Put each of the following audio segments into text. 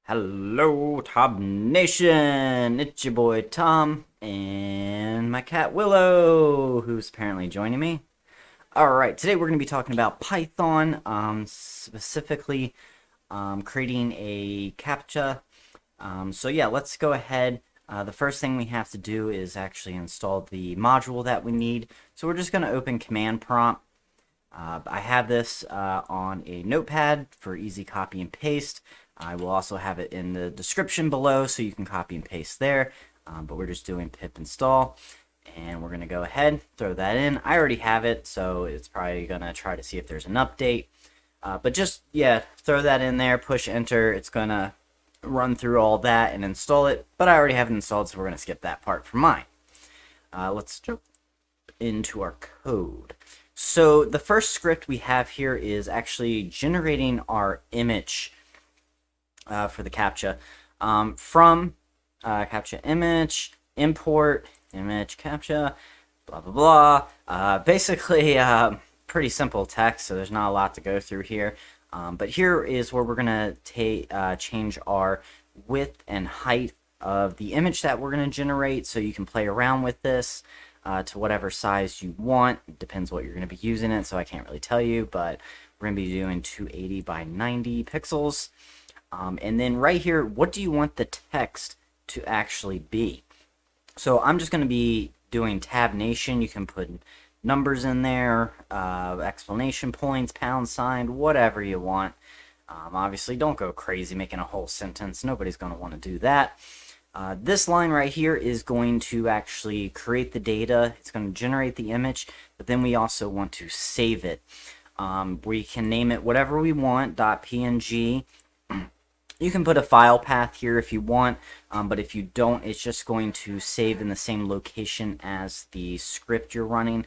Hello, Tom Nation! It's your boy Tom and my cat Willow, who's apparently joining me. Alright, today we're going to be talking about Python, specifically creating a Captcha. So yeah, let's go ahead. The first thing we have to do is actually install the module that we need. So we're just going to open command prompt. I have this on a notepad for easy copy and paste. I will also have it in the description below so you can copy and paste there. But we're just doing pip install. And we're going to go ahead, throw that in. I already have it, so it's probably going to try to see if there's an update. But just, yeah, throw that in there, push enter. It's going to run through all that and install it. But I already have it installed, so we're going to skip that part for mine. Let's jump into our code. So the first script we have here is actually generating our image for the Captcha from Captcha image, import, image Captcha, blah, blah, blah. Basically, pretty simple text, so there's not a lot to go through here. But here is where we're going to change our width and height of the image that we're going to generate, so you can play around with this to whatever size you want. It depends what you're going to be using it, so I can't really tell you, but we're going to be doing 280 by 90 pixels. And then right here, what do you want the text to actually be? So I'm just going to be doing tab nation. You can put numbers in there, exclamation points, pound sign, whatever you want. Obviously, don't go crazy making a whole sentence. Nobody's going to want to do that. This line right here is going to actually create the data. It's going to generate the image, but then we also want to save it. We can name it whatever we want, .png. You can put a file path here if you want, but if you don't, it's just going to save in the same location as the script you're running.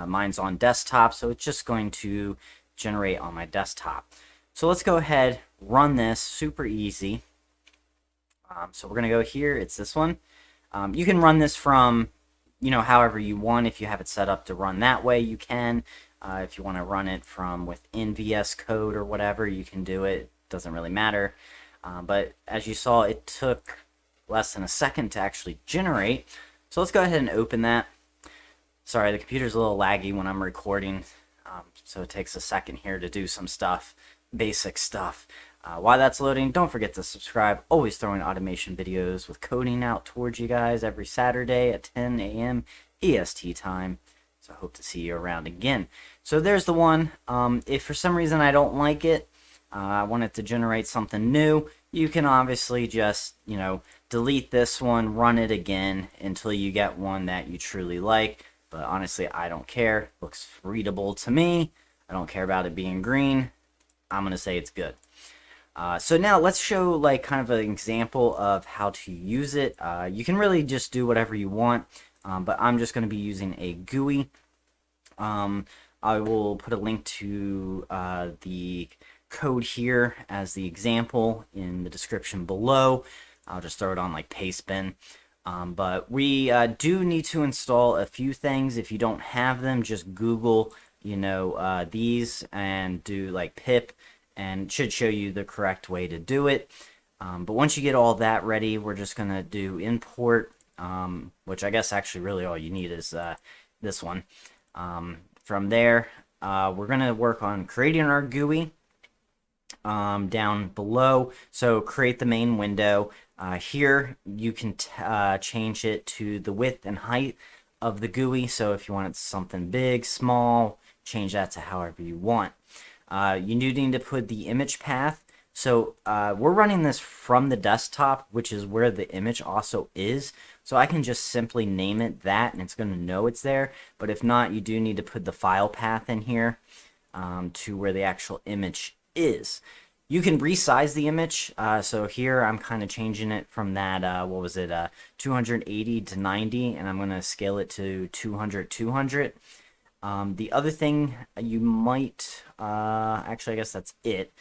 Mine's on desktop, so it's just going to generate on my desktop. So let's go ahead, run this, super easy. So we're going to go here, it's this one. You can run this from, however you want. If you have it set up to run that way, you can. If you want to run it from within VS Code or whatever, you can do it. Doesn't really matter. But as you saw, it took less than a second to actually generate. So let's go ahead and open that. Sorry, the computer's a little laggy when I'm recording, so it takes a second here to do some stuff, basic stuff. While that's loading, don't forget to subscribe. Always throwing automation videos with coding out towards you guys every Saturday at 10 a.m. EST time. So I hope to see you around again. So there's the one. If for some reason I don't like it, I want it to generate something new, you can obviously just, delete this one, run it again until you get one that you truly like. But honestly, I don't care. Looks readable to me. I don't care about it being green. I'm going to say it's good. So now let's show kind of an example of how to use it. You can really just do whatever you want, but I'm just going to be using a GUI. I will put a link to the code here as the example in the description below. I'll just throw it on pastebin. But we do need to install a few things. If you don't have them, just Google, these and do pip, and it should show you the correct way to do it. But once you get all that ready, we're just going to do import, which I guess actually really all you need is this one. From there, we're going to work on creating our GUI down below. So create the main window. Here you can change it to the width and height of the GUI. So if you want it something big, small, change that to however you want. You do need to put the image path. So we're running this from the desktop, which is where the image also is. So I can just simply name it that, and it's going to know it's there. But if not, you do need to put the file path in here to where the actual image is. You can resize the image. So here I'm kind of changing it from that, 280 to 90, and I'm going to scale it to 200. The other thing you might, actually I guess that's it.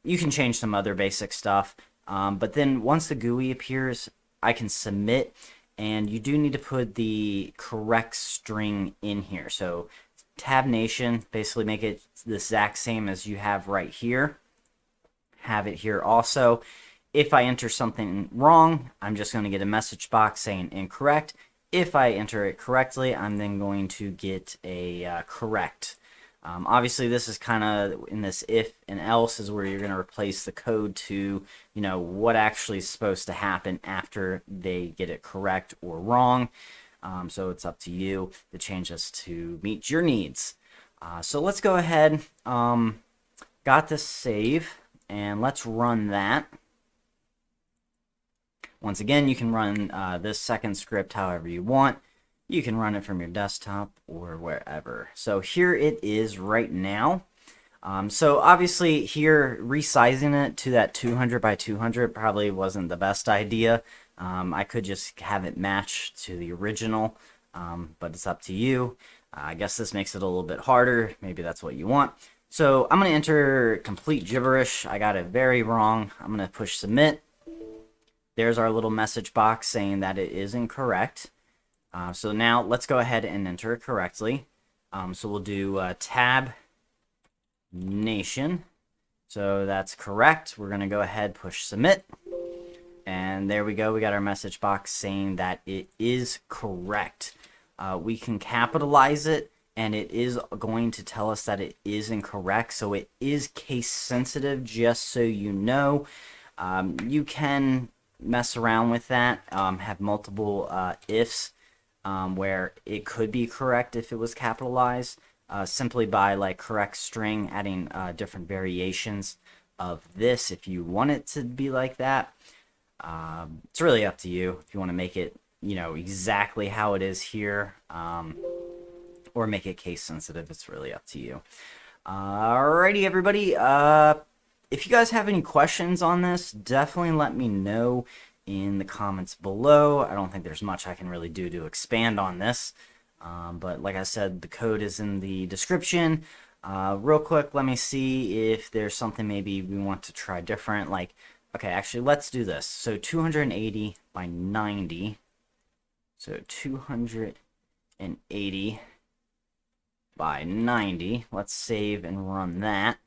You can change some other basic stuff, but then once the GUI appears, I can submit, and you do need to put the correct string in here. So tab nation, basically make it the exact same as you have right here. Have it here also, if I enter something wrong, I'm just going to get a message box saying incorrect. If I enter it correctly, I'm then going to get a correct. Obviously, this is kind of in this if and else is where you're going to replace the code to, what actually is supposed to happen after they get it correct or wrong. So it's up to you to change this to meet your needs. So let's go ahead. Got this save, and let's run that. Once again, you can run this second script however you want. You can run it from your desktop or wherever. So here it is right now. So obviously here resizing it to that 200 by 200 probably wasn't the best idea. I could just have it match to the original, but it's up to you. I guess this makes it a little bit harder. Maybe that's what you want. So I'm going to enter complete gibberish. I got it very wrong. I'm going to push submit. There's our little message box saying that it is incorrect. So now let's go ahead and enter it correctly. So we'll do tab nation. So that's correct. We're going to go ahead, push submit. And there we go. We got our message box saying that it is correct. We can capitalize it, and it is going to tell us that it is incorrect. So it is case sensitive, just so you know. You can mess around with that, have multiple ifs where it could be correct if it was capitalized, simply by like correct string, adding different variations of this if you want it to be like that. It's really up to you if you want to make it exactly how it is here, or make it case sensitive. It's really up to you. Alrighty, everybody. If you guys have any questions on this, definitely let me know in the comments below. I don't think there's much I can really do to expand on this, but like I said, the code is in the description. Real quick, let me see if there's something maybe we want to try different. Like, okay, actually, let's do this. So 280 by 90. So 280 by 90. Let's save and run that.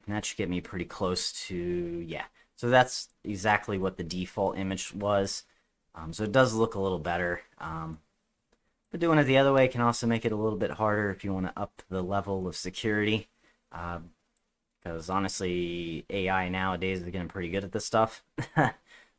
And that should get me pretty close to, yeah. So that's exactly what the default image was. So it does look a little better. But doing it the other way can also make it a little bit harder if you want to up the level of security. Because honestly, AI nowadays is getting pretty good at this stuff.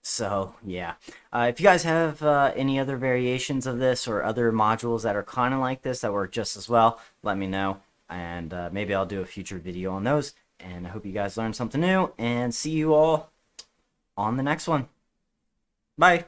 So, yeah. If you guys have any other variations of this or other modules that are kind of like this that work just as well, let me know. And maybe I'll do a future video on those. And I hope you guys learned something new, and see you all on the next one. Bye.